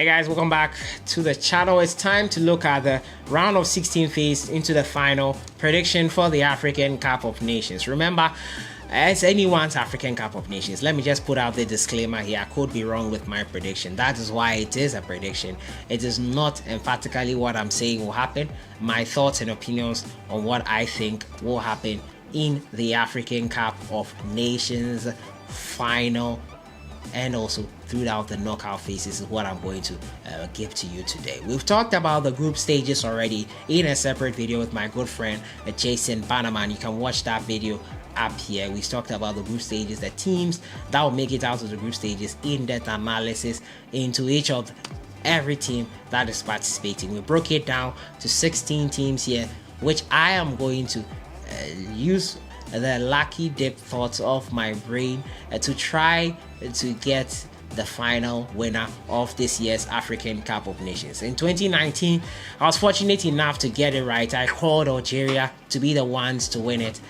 Hey guys, welcome back to the channel. It's time to look at the round of 16 phase into the final prediction for the African Cup of Nations. Remember, it's anyone's African Cup of Nations. Let me just put out the disclaimer here. I could be wrong with my prediction. That is why it is a prediction. It is not emphatically what I'm saying will happen. My thoughts and opinions on what I think will happen in the African Cup of Nations final and also throughout the knockout phases is what I'm going to give to you today. We've talked about the group stages already in a separate video with my good friend Jason Bannerman. You can watch that video up here. We talked about the group stages, the teams that will make it out of the group stages, in-depth analysis into each of every team that is participating. We broke it down to 16 teams here, which I am going to use the lucky dip thoughts of my brain to try to get the final winner of this year's African Cup of Nations. In 2019, I was fortunate enough to get it right. I called Algeria to be the ones to win it.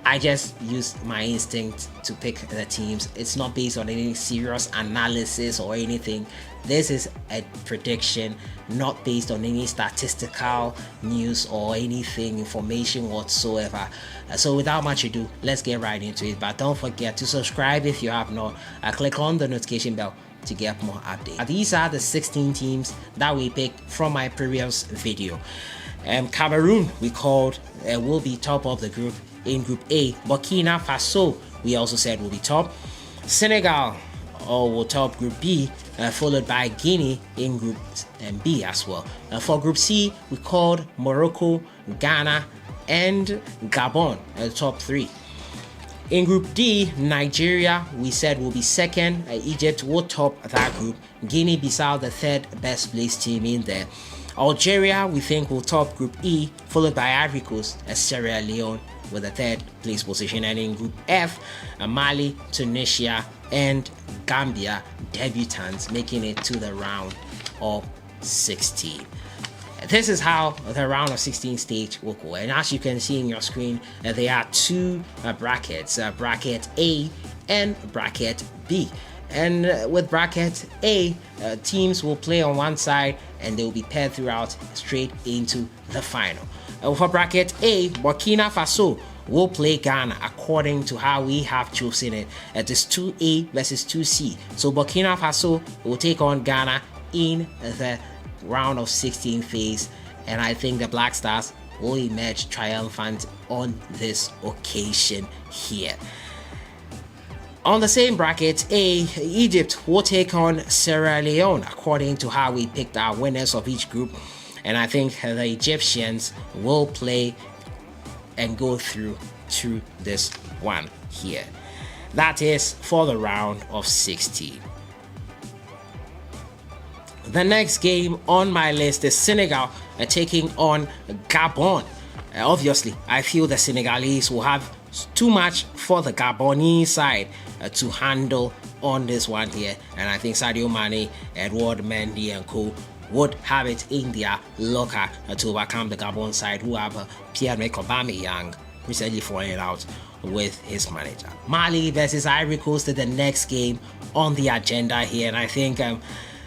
I just used my instinct to pick the teams. It's not based on any serious analysis or anything. This is a prediction, not based on any statistical news or anything, information whatsoever. So without much ado, let's get right into it. But don't forget to subscribe if you have not. Click on the notification bell to get more updates. These are the 16 teams that we picked from my previous video. Cameroon, we called, will be top of the group in Group A. Burkina Faso, we also said will be top. Senegal will top Group B, followed by Guinea in Group B as well. For Group C, we called Morocco, Ghana, and Gabon as top three. In Group D, Nigeria, we said will be second. Egypt will top that group. Guinea-Bissau, the third best placed team in there. Algeria, we think will top Group E, followed by Ivory Coast and Sierra Leone with a third place position. And in Group F, Mali, Tunisia, and Gambia debutants, making it to the round of 16. This is how the round of 16 stage will go, and as you can see in your screen, there are two brackets, bracket A and bracket B. And with bracket A, teams will play on one side and they will be paired throughout straight into the final. For bracket A, Burkina Faso will play Ghana according to how we have chosen it. It is 2A versus 2C. So Burkina Faso will take on Ghana in the round of 16 phase, and I think the Black Stars will emerge triumphant on this occasion here. On the same bracket A, Egypt will take on Sierra Leone according to how we picked our winners of each group, and I think the Egyptians will play and go through to this one here. That is for the round of 16. The next game on my list is Senegal taking on Gabon. Obviously, I feel the Senegalese will have too much for the Gabonese side to handle on this one here, and I think Sadio Mane, Edouard Mendy and co would have it in their locker to overcome the Gabon side, who have Pierre-Emerick Aubameyang recently falling out with his manager. Mali versus Ivory Coast is the next game on the agenda here, and I think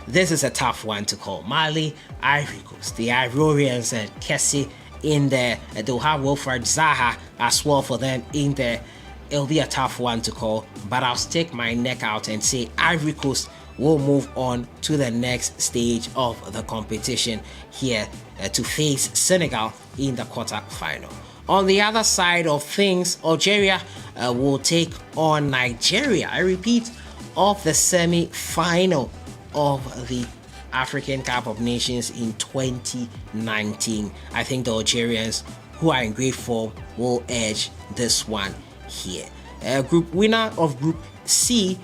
this is a tough one to call. Mali, Ivory Coast, the Ivorians and Kessie in there. They'll have Wilfred Zaha as well for them in there. It'll be a tough one to call, but I'll stick my neck out and say Ivory Coast will move on to the next stage of the competition here to face Senegal in the quarter-final. On the other side of things, Algeria will take on Nigeria. I repeat, of the semi-final of the African Cup of Nations in 2019. I think the Algerians, who are in great form, will edge this one here. Group winner of Group C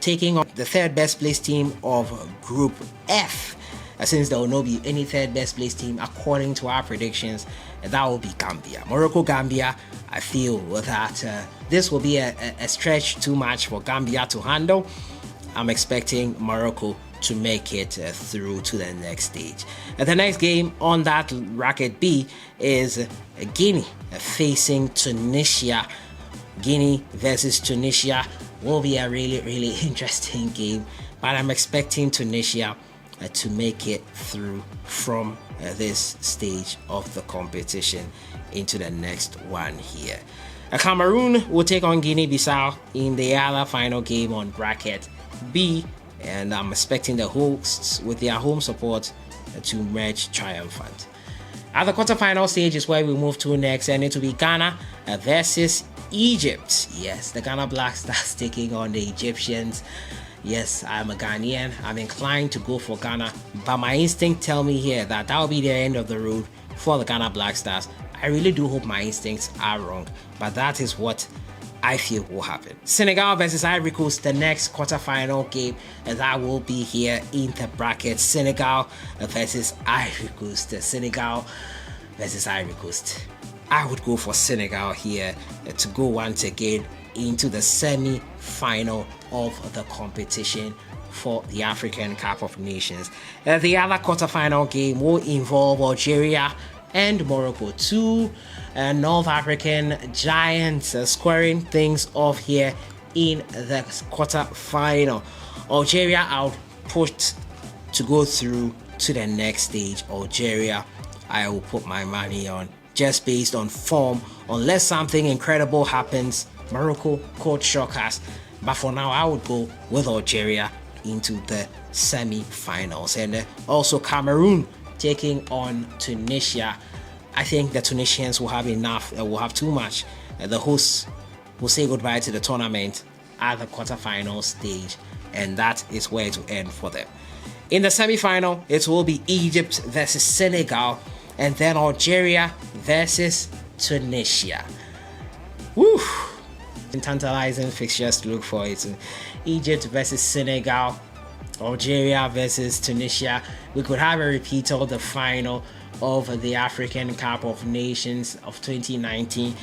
taking on the third best placed team of Group F. Since there will not be any third best placed team according to our predictions, that will be Gambia. Morocco, Gambia, I feel that this will be a stretch too much for Gambia to handle. I'm expecting Morocco to make it through to the next stage. The next game on that bracket B is Guinea facing Tunisia. Guinea versus Tunisia will be a really interesting game, but I'm expecting Tunisia to make it through from this stage of the competition into the next one here. Cameroon will take on Guinea-Bissau in the other final game on bracket B, and I'm expecting the hosts with their home support to emerge triumphant. At the quarterfinal stage is where we move to next, and it will be Ghana versus Egypt. Yes, the Ghana Black Stars taking on the Egyptians. Yes, I'm a Ghanaian. I'm inclined to go for Ghana, but my instinct tell me here that will be the end of the road for the Ghana Black Stars. I really do hope my instincts are wrong, but that is what I feel will happen. Senegal versus Ivory Coast, the next quarterfinal game, and that will be here in the bracket. Senegal versus Ivory Coast. Senegal versus Ivory Coast. I would go for Senegal here to go once again into the semi-final of the competition for the African Cup of Nations. The other quarterfinal game will involve Algeria and Morocco, two North African giants squaring things off here in the quarterfinal. Algeria output to go through to the next stage. Algeria, I will put my money on just based on form, unless something incredible happens. Morocco could shock us, but for now I would go with Algeria into the semi-finals. And also Cameroon taking on Tunisia. I think the Tunisians will have enough, will have too much. The hosts will say goodbye to the tournament at the quarterfinal stage, and that is where it will end for them. In the semi-final, it will be Egypt versus Senegal, and then Algeria versus Tunisia. Woo! Tantalizing fixtures to look for. It. Egypt versus Senegal, Algeria versus Tunisia. We could have a repeat of the final of the African Cup of Nations of 2019,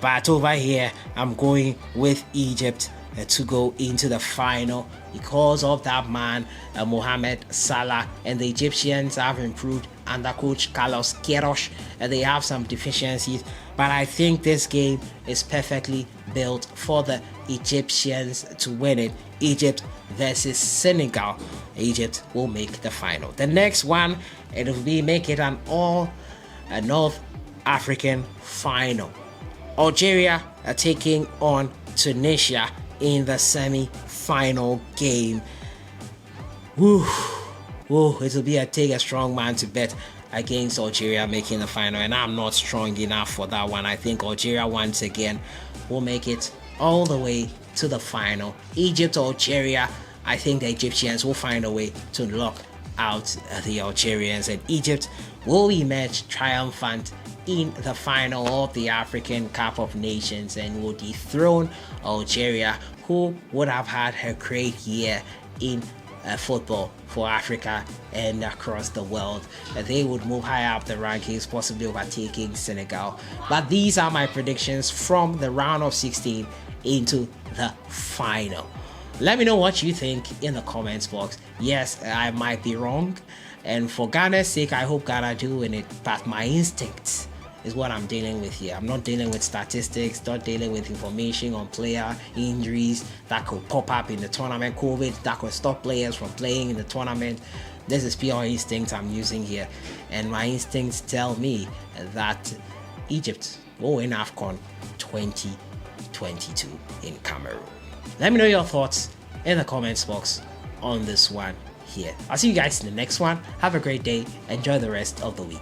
but over here I'm going with Egypt to go into the final because of that man Mohamed Salah, and the Egyptians have improved under coach Carlos Queiroz. They have some deficiencies, but I think this game is perfectly built for the Egyptians to win it. Egypt versus Senegal. Egypt will make the final. The next one, it will be make it an all North African final. Algeria are taking on Tunisia in the semi-final game. Woo, it will be take a strong man to bet against Algeria making the final, and I'm not strong enough for that one. I think Algeria once again will make it all the way to the final. Egypt, Algeria, I think the Egyptians will find a way to lock out the Algerians, and Egypt will emerge triumphant in the final of the African Cup of Nations and will dethrone Algeria, who would have had a great year in football for Africa and across the world. They would move higher up the rankings, possibly overtaking Senegal. But these are my predictions from the round of 16 into the final. Let me know what you think in the comments box. Yes, I might be wrong, and for Ghana's sake, I hope Ghana do win it, but my instincts is what I'm dealing with here. I'm not dealing with statistics, not dealing with information on player injuries that could pop up in the tournament, COVID that could stop players from playing in the tournament. This is pure instinct I'm using here, and my instincts tell me that Egypt will win Afcon 2022 in Cameroon. Let me know your thoughts in the comments box on this one here. I'll see you guys in the next one. Have a great day. Enjoy the rest of the week.